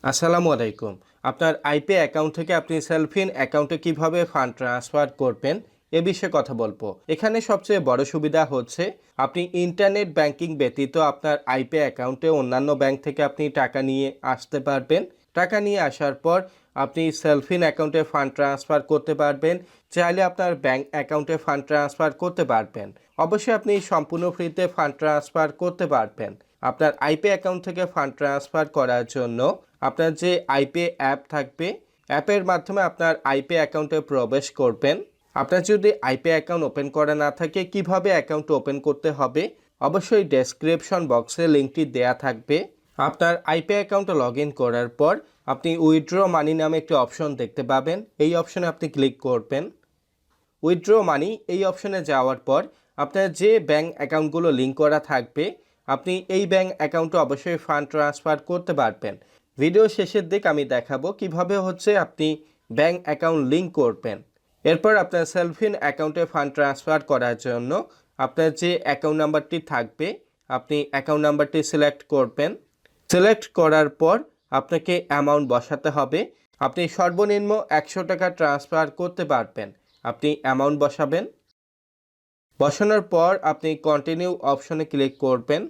আসসালামু আলাইকুম। আপনার আইপে অ্যাকাউন্ট থেকে আপনি সেলফিন অ্যাকাউন্টে কিভাবে ফান্ড ট্রান্সফার করবেন এ বিষয়ে কথা বলবো। এখানে সবচেয়ে বড় সুবিধা হচ্ছে আপনি ইন্টারনেট ব্যাংকিং ব্যতীত আপনার আইপে অ্যাকাউন্টে অন্যান্য ব্যাংক থেকে আপনি টাকা নিয়ে আসতে পারবেন। টাকা নিয়ে আসার পর আপনি সেলফিন অ্যাকাউন্টে ফান্ড ট্রান্সফার করতে পারবেন। চাইলে আপনার ব্যাংক অ্যাকাউন্টে ফান্ড ট্রান্সফার করতে পারবেন। অবশ্যই আপনি সম্পূর্ণ ফ্রিতে ফান্ড ট্রান্সফার করতে পারবেন। আপনার আইপে অ্যাকাউন্ট থেকে ফান্ড ট্রান্সফার করার জন্য আপনার যে আইপে অ্যাপ থাকবে, অ্যাপের মাধ্যমে আপনার আইপে অ্যাকাউন্টে প্রবেশ করবেন। আপনার যদি আইপে অ্যাকাউন্ট ওপেন করা না থাকে কিভাবে অ্যাকাউন্ট ওপেন করতে হবে, অবশ্যই ডেসক্রিপশন বক্সে লিঙ্কটি দেয়া থাকবে। আপনার আইপে অ্যাকাউন্টে লগ ইন করার পর আপনি উইথড্র মানি নামে একটি অপশন দেখতে পাবেন। এই অপশনে আপনি ক্লিক করবেন। উইথড্র মানি এই অপশনে যাওয়ার পর আপনার যে ব্যাংক অ্যাকাউন্টগুলো লিঙ্ক করা থাকবে আপনি এই ব্যাংক অ্যাকাউন্টে অবশ্যই ফান্ড ট্রান্সফার করতে পারবেন। ভিডিও শেষের দিকে আমি দেখাবো কিভাবে আপনি ব্যাংক অ্যাকাউন্ট লিঙ্ক করবেন। এরপর আপনার সেলফিন অ্যাকাউন্টে ফান্ড ট্রান্সফার করার জন্য আপনার যে অ্যাকাউন্ট নাম্বারটি থাকবে আপনি অ্যাকাউন্ট নাম্বারটি সিলেক্ট করবেন। সিলেক্ট করার পর আপনাকে অ্যামাউন্ট বসাতে হবে। আপনি সর্বনিম্ন 100 টাকা ট্রান্সফার করতে পারবেন। আপনি অ্যামাউন্ট বসাবেন। বসানোর পর আপনি কন্টিনিউ অপশনে ক্লিক করবেন।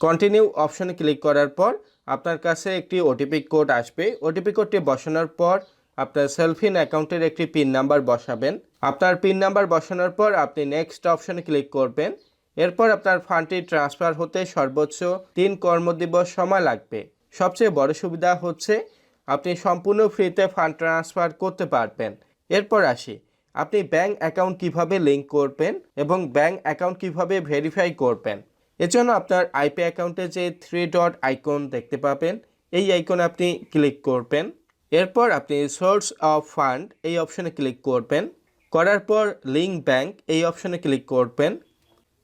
কন্টিনিউ অপশনে ক্লিক করার পর আপনার কাছে একটি ওটিপি কোড আসবে। ওটিপি কোডটি বসানোর পর আপনার সেলফিন অ্যাকাউন্টের একটি পিন নাম্বার বসাবেন। আপনার পিন নাম্বার বসানোর পর আপনি নেক্সট অপশনে ক্লিক করবেন। এরপর আপনার ফান্ডটি ট্রান্সফার হতে সর্বোচ্চ 3 কর্মদিবস সময় লাগবে। সবচেয়ে বড় সুবিধা হচ্ছে আপনি সম্পূর্ণ ফ্রিতে ফান্ড ট্রান্সফার করতে পারবেন। এরপর আসি আপনি ব্যাংক অ্যাকাউন্ট কিভাবে লিংক করবেন এবং ব্যাংক অ্যাকাউন্ট কিভাবে ভেরিফাই করবেন। এজন্য আপনার আইপি অ্যাকাউন্টে যে 3 ডট আইকন দেখতে পাবেন এই আইকনে আপনি ক্লিক করবেন। এরপর আপনি সোর্স অফ ফান্ড এই অপশনে ক্লিক করবেন। করার পর লিংক ব্যাংক এই অপশনে ক্লিক করবেন।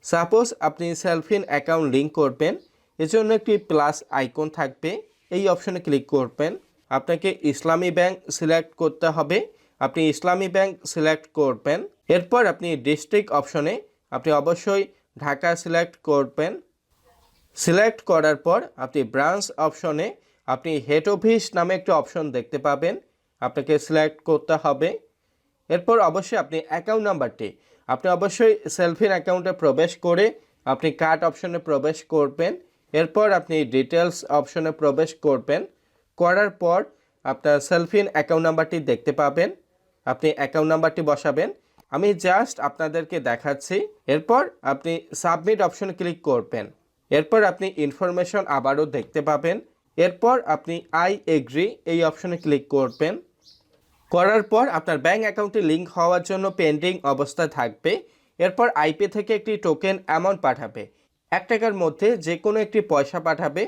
সাপোজ আপনি সেলফিন অ্যাকাউন্ট লিংক করবেন, এজন্য একটি প্লাস আইকন থাকবে, এই অপশনে ক্লিক করবেন। আপনাকে ইসলামী ব্যাংক সিলেক্ট করতে হবে, আপনি ইসলামী ব্যাংক সিলেক্ট করবেন। এরপর আপনি ডিস্ট্রিক্ট অপশনে আপনি অবশ্যই ঢাকা সিলেক্ট করবেন। সিলেক্ট করার পর আপনি ব্রাঞ্চ অপশনে আপনি হেড অফিস নামে একটি অপশন দেখতে পাবেন, আপনাকে সিলেক্ট করতে হবে। এরপর অবশ্যই আপনি অ্যাকাউন্ট নাম্বারটি আপনি অবশ্যই সেলফিন অ্যাকাউন্টে প্রবেশ করে আপনি কার্ড অপশনে প্রবেশ করবেন। এরপর আপনি ডিটেলস অপশনে প্রবেশ করবেন। করার পর আপনার সেলফিন অ্যাকাউন্ট নাম্বারটি দেখতে পাবেন, আপনি অ্যাকাউন্ট নাম্বারটি বসাবেন। আমি জাস্ট আপনাদেরকে দেখাচ্ছি। এরপর আপনি সাবমিট অপশনে ক্লিক করবেন। এরপর আপনি ইনফরমেশন আবারও দেখতে পাবেন। এরপর আপনি আই এগ্রি এই অপশনে ক্লিক করবেন। করার পর আপনার ব্যাংক অ্যাকাউন্টে লিঙ্ক হওয়ার জন্য পেন্ডিং অবস্থায় থাকবে। এরপর আইপি থেকে একটি টোকেন অ্যামাউন্ট পাঠাবে। 1 টাকার মধ্যে যে কোনো একটি পয়সা পাঠাবে,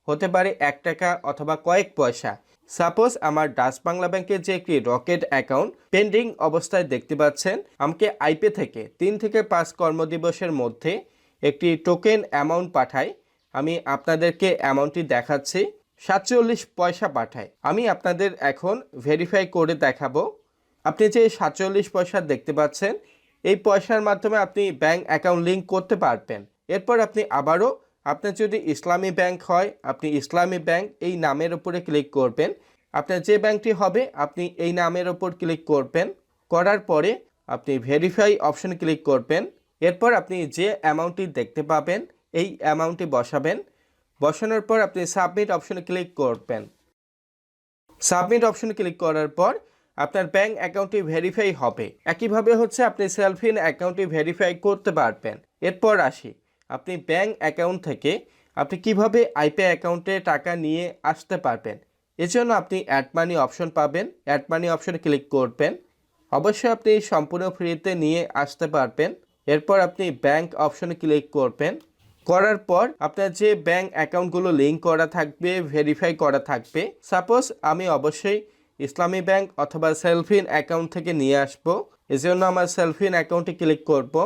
হতে পারে 1 টাকা অথবা কয়েক পয়সা। সাপোজ আমার ডাচ বাংলা ব্যাংকের যে একটি রকেট অ্যাকাউন্ট পেন্ডিং অবস্থায় দেখতে পাচ্ছেন, আমাকে আইপি থেকে 3 থেকে 5 কর্মদিবসের মধ্যে একটি টোকেন অ্যামাউন্ট পাঠায়। আমি আপনাদেরকে অ্যামাউন্টটি দেখাচ্ছি, 47 পয়সা পাঠায়। আমি আপনাদের এখন ভেরিফাই করে দেখাবো। আপনি যে 47 পয়সা দেখতে পাচ্ছেন এই পয়সার মাধ্যমে আপনি ব্যাংক অ্যাকাউন্ট লিঙ্ক করতে পারবেন। এরপর আপনি আবারও আপনার যদি ইসলামী ব্যাংক হয় আপনি ইসলামী ব্যাংক এই নামের উপরে ক্লিক করবেন। আপনার যে ব্যাংকটি হবে আপনি এই নামের উপর ক্লিক করবেন। করার পরে আপনি ভেরিফাই অপশনে ক্লিক করবেন। এরপর আপনি যে অ্যামাউন্টটি দেখতে পাবেন এই অ্যামাউন্টটি বসাবেন। বসানোর পর আপনি সাবমিট অপশনে ক্লিক করবেন। সাবমিট অপশনে ক্লিক করার পর আপনার ব্যাংক অ্যাকাউন্টটি ভেরিফাই হবে। একইভাবে আপনি সেলফিন অ্যাকাউন্টটি ভেরিফাই করতে পারবেন। এরপর আসি আপনি ব্যাংক অ্যাকাউন্ট থেকে আপনি কিভাবে আইপে অ্যাকাউন্টে টাকা নিয়ে আসতে পারবেন। এজন্য আপনি অ্যাড মানি অপশন পাবেন, অ্যাড মানি অপশনে ক্লিক করবেন। অবশ্যই আপনি সম্পূর্ণ ফ্রিতে নিয়ে আসতে পারবেন। এরপর আপনি ব্যাংক অপশনে ক্লিক করবেন। করার পর আপনার যে ব্যাংক অ্যাকাউন্টগুলো লিঙ্ক করা থাকবে, ভেরিফাই করা থাকবে, সাপোজ আমি অবশ্যই ইসলামী ব্যাংক অথবা সেলফিন অ্যাকাউন্ট থেকে নিয়ে আসব। এজন্য আমার সেলফিন অ্যাকাউন্টে ক্লিক করব।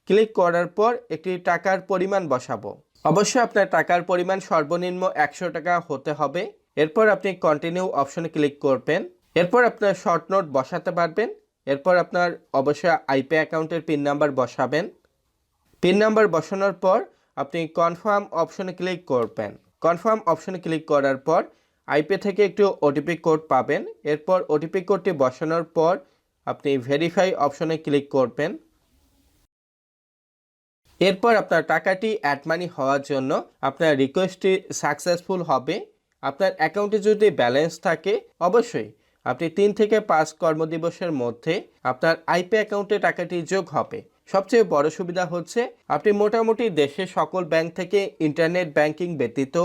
ক্লিক করার পর একটি টাকার পরিমাণ বসাবো। অবশ্যই আপনার টাকার পরিমাণ সর্বনিম্ন 100 টাকা হতে হবে। এরপর আপনি কন্টিনিউ অপশনে ক্লিক করবেন। এরপর আপনার শর্ট নোট বসাতে পারবেন। এরপর আপনার অবশ্যই আইপে অ্যাকাউন্টের পিন নাম্বার বসাবেন। পিন নাম্বার বসানোর পর আপনি কনফার্ম অপশনে ক্লিক করবেন। কনফার্ম অপশনে ক্লিক করার পর আইপে থেকে একটু ওটিপি কোড পাবেন। এরপর ওটিপি কোডটি বসানোর পর আপনি ভেরিফাই অপশনে ক্লিক করবেন। এরপর আপনার টাকাটি অ্যাড মানি হওয়ার জন্য আপনার রিকোয়েস্টটি সাকসেসফুল হবে। আপনার অ্যাকাউন্টে যদি ব্যালেন্স থাকে অবশ্যই আপনি 3 থেকে 5 কর্মদিবসের মধ্যে আপনার আইপে অ্যাকাউন্টে টাকাটি যোগ হবে। সবচেয়ে বড় সুবিধা হচ্ছে আপনি মোটামুটি দেশের সকল ব্যাংক থেকে ইন্টারনেট ব্যাংকিং ব্যতীত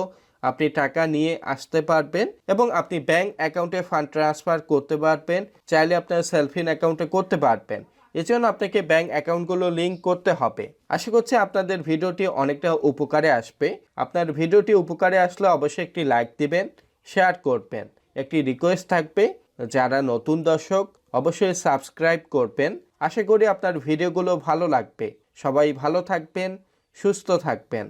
আপনি টাকা নিয়ে আসতে পারবেন এবং আপনি ব্যাংক অ্যাকাউন্টে ফান্ড ট্রান্সফার করতে পারবেন, চাইলে আপনার সেলফিন অ্যাকাউন্টে করতে পারবেন। এজন্য আপনাকে ব্যাংক অ্যাকাউন্টগুলো লিংক করতে হবে। আশা করছি আপনাদের ভিডিওটি অনেকটা উপকারে আসবে। আপনার ভিডিওটি উপকারে আসলে অবশ্যই একটি লাইক দিবেন, শেয়ার করবেন। একটি রিকোয়েস্ট থাকবে, যারা নতুন দর্শক অবশ্যই সাবস্ক্রাইব করবেন। আশা করি আপনার ভিডিওগুলো ভালো লাগবে। সবাই ভালো থাকবেন, সুস্থ থাকবেন।